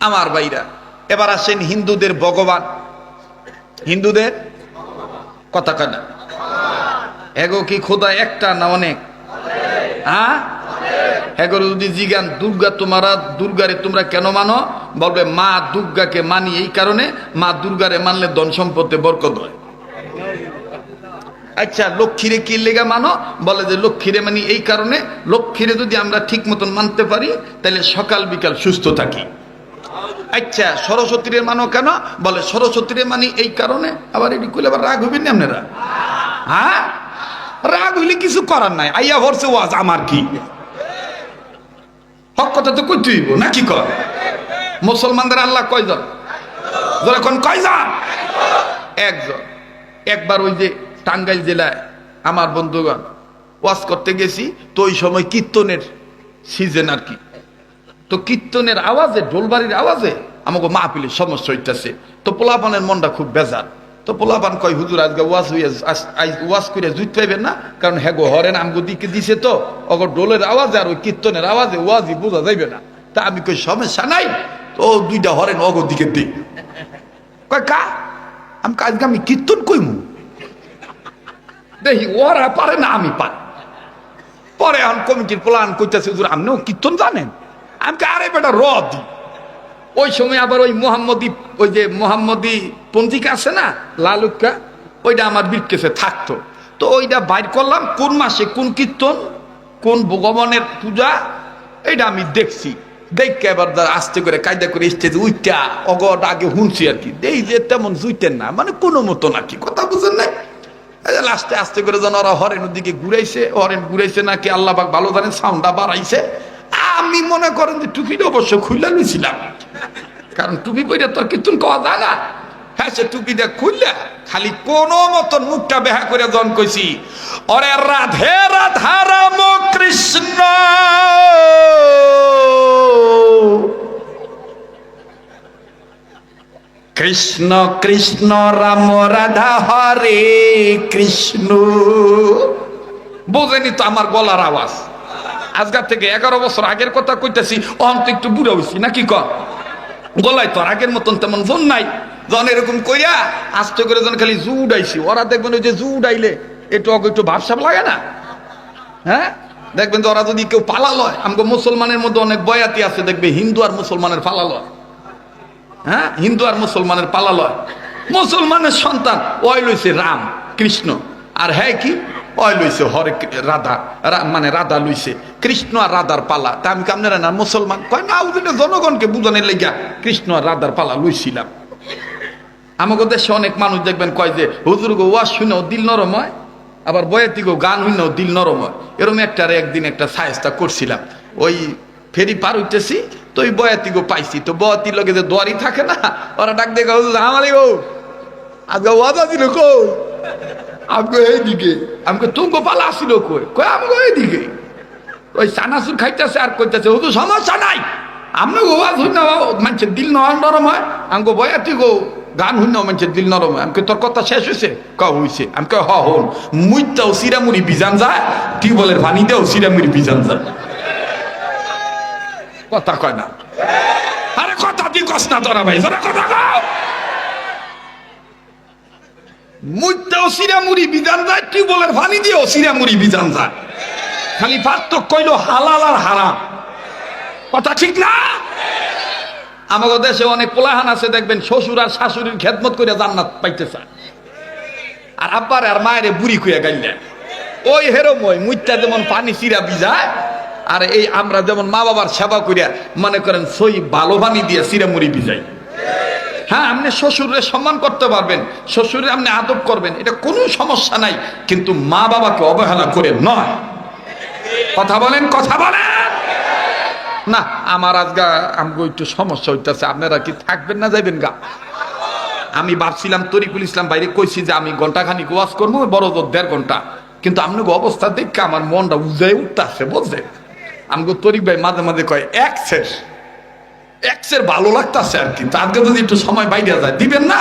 আমার ভাইরা, এবার আসেন হিন্দুদের ভগবান। হিন্দুদের কথা কেনা এগো কি খোদা একটা না অনেক? হ্যাঁ, এগো যদি জিগান দুর্গা দুর্গারে তোমরা কেন মানো, বলবে মা দুর্গাকে মানি এই কারণে, মা দুর্গারে মানলে ধন সম্পদে বরকত হয়। আচ্ছা, লক্ষ্মীরে কি লেগা মানো? বলে যে লক্ষ্মীরে মানি এই কারণে, লক্ষ্মীরে যদি আমরা ঠিক মতন মানতে পারি তাহলে সকাল বিকাল সুস্থ থাকি। আচ্ছা, সরস্বতীরে মানো কেন? বলে সরস্বতীরে মানি এই কারণে। আবার এটি কইলে আবার রাগ হইবেন না আপনারা? হ্যাঁ, রাগ হইলে কিছু করার নাই, আইয়া ভরছে ওয়াজ আমার কি হক, কথা তো কইতে হইব নাকি? কর মুসলমানদের আল্লাহ কয়জন? যখন কয়জন? একজন। একবার ওই যে টাঙ্গাইল জেলায় আমার বন্ধুগণ ওয়াজ করতে গেছি, তো ওই সময় কীর্তনের সিজন আর কি। তো কীর্তনের আওয়াজে, ঢোলবাড়ির আওয়াজে আমাকে মাহফিলের সমস্যা হইতেছে। তো পোলাপানের মনটা খুব বেজার। তো পোলাপান কয়, হুজুর আজকে ওয়াজ করে জুত পাইবেন না, কারণ হ্যাগো হরেন আমগো দিকে দিছে, তো অগর ঢোলের আওয়াজে আর ওই কীর্তনের আওয়াজে ওয়াজই বোঝা যাইবে না। তা আমি কই সমস্যা নাই, তো দুইটা হরেন অগর দিকে দিই। কয় কা? আমি আজকে আমি কীর্তন কইমু, দেখি ওরা পারে না আমি পারি। পরে এখন কমিটির প্লান করতেছে, হুজুর আপনিও কীর্তন জানেন? আমি আরে বেটা র দি। ওই সময় আবার ওই মোহাম্মদী পঞ্জিকা আছে না, লালুক্কা, ওইটা আমার বিটকেসে থাকতো। তো ওইটা বাইর করলাম, কোন মাসে কোন কীর্তন, কোন ভগবানের পূজা, এইটা আমি দেখছি। দেখে এবার আস্তে করে কায়দা করে স্টেজে উইটা অগট আগে শুনছি আর কি। এই যে তেমন জুইতেন না, মানে কোনো মতো নাকি, কথা বুঝেন নাই। লাস্টে আস্তে করে যেন ওরা হরেনের দিকে ঘুরাইছে, হরেন ঘুরাইছে নাকি আল্লাহ পাক ভালো জানেন, সাউন্ডটা বাড়াইছে। আমি মনে করেন যে টুপিটা অবশ্য খুললা লইছিলাম, কারণ টুপি পইরা তো কীর্তন কওয়া যায় না। হ্যাঁ, সে টুপিটা খুললা খালি কোন মতন মুখটা বেহা করে জন কইছি, ওরে রাধে রাধা রাম কৃষ্ণ কৃষ্ণ কৃষ্ণ রাম রাধা হরে কৃষ্ণ। বোঝেনি তো আমার গলার আওয়াজ? আজকাল থেকে 11 বছর আগের কথা কইতেছি, অন্ত একটু বুড়া হইছি নাকি? গলায় তো আগের মতন তেমন জোর নাই। যখন এরকম কইয়া আস্তে করে যখন খালি জু উড়াইছি, ওরা দেখবেন ওই যে জু উড়াইলে একটু ভাবসাব লাগে না? হ্যাঁ, দেখবেন যে ওরা যদি কেউ পালা লয়, আমাকে মুসলমানের মধ্যে অনেক বয়াতি আছে, দেখবে হিন্দু আর মুসলমানের পালা লয়। হ্যাঁ, হিন্দু আর মুসলমানের পালা লয়। মুসলমানের সন্তান ওই লইছে রাম কৃষ্ণ, আর হ্যাঁ কি ওই লইছে হরে রাধা, মানে রাধা লইছে, কৃষ্ণ আর রাধার পালা। তা আমি আপনারা না মুসলমান? কয় না, ওদের জনগণকে বুঝানোর লেগা কৃষ্ণ আর রাধার পালা লইছিলাম। আমাকে দেশে অনেক মানুষ দেখবেন কয় যে হুজুর গো ওয়াজ শুনেও দিল নরম হয়, আবার বয়াতি গো গান শুনেও দিল নরম হয়। এরকম একদিন একটা সায়স্তা করছিলাম, ওই ফেরি পার হইতেছি, তো ওই বয়াতি গো পাইছি। তো বয়াতির লগে যে দোয়ারি থাকে না, ওরা ডাক দেখে আমারে গো আজকে ওয়াজ দিল কো, আমাকে এইদিকে, আমাকে তুমকো পালা আসিল কই? কই আমাকে এইদিকে। ওই চানাচুর খাইতেছে আর কইতেছে, হুজুর সমস্যা নাই, আপনি গো ওয়াজ হই না মানুষের দিল নরম হয়, আমাকে বয়াতি গো গান হই না মানুষের দিল নরম হয়। আমাকে তোর কথা শেষ হয়েছে? হইছে। আমাকে হন মুইটাও সিরামুড়ি বিজান যায়, টিউবওয়েলের পানি দেও সিরামুড়ি বিজান যায়। কথা কয় না? আরে কথা দি কস না তোরা ভাই, তোরা কথা কও। মুইটাও সিরামুড়ি বিজান যায়, টিউবওয়েলের পানি দিও সিরামুড়ি বিজান যায়। খালি পার্থক্য কইলো হালাল আর হারাম। কথা ঠিক না? আমাদের দেশে অনেক পোলাহান আছে, দেখবেন শ্বশুর আর শাশুড়ির খেদমত করে জান্নাত পাইতে চায়, আর আব্বার আর মায়ের বুড়ি খুঁয়া গাইলে ওই হেরময় মুইটা যেমন পানি চিরা বিজায়, আর এই আমরা যেমন মা বাবার সেবা করিয়া মনে করেন সই ভালো পানি দিয়ে চিরামুড়ি বিজাই। হ্যাঁ, আপনি শ্বশুরের সম্মান করতে পারবেন, শ্বশুরের আপনি আদব করবেন, এটা কোনো সমস্যা নাই, কিন্তু মা বাবাকে অবহেলা করে নয়। কথা বলেন, কথা বলেন না। আমার আজকে আমগো একটু সমস্যা হইতেছে, আপনারা কি থাকবেন না যাইবেন গা? আমি ভাবছিলাম তরিকুল ইসলাম বাইরে কইছি যে আমি ঘন্টাখানিক ওয়াজ করবো, বড় 1.5 ঘন্টা, কিন্তু আপনাকে অবস্থা দেখে আমার মনটা উজায় উঠতেছে, বুঝলেন? আমগো তরিক ভাই মাঝে মাঝে কয় এক্সের ভালো লাগতেছে আর কি, আজকে যদি একটু সময় বাইরে যায় দিবেন না?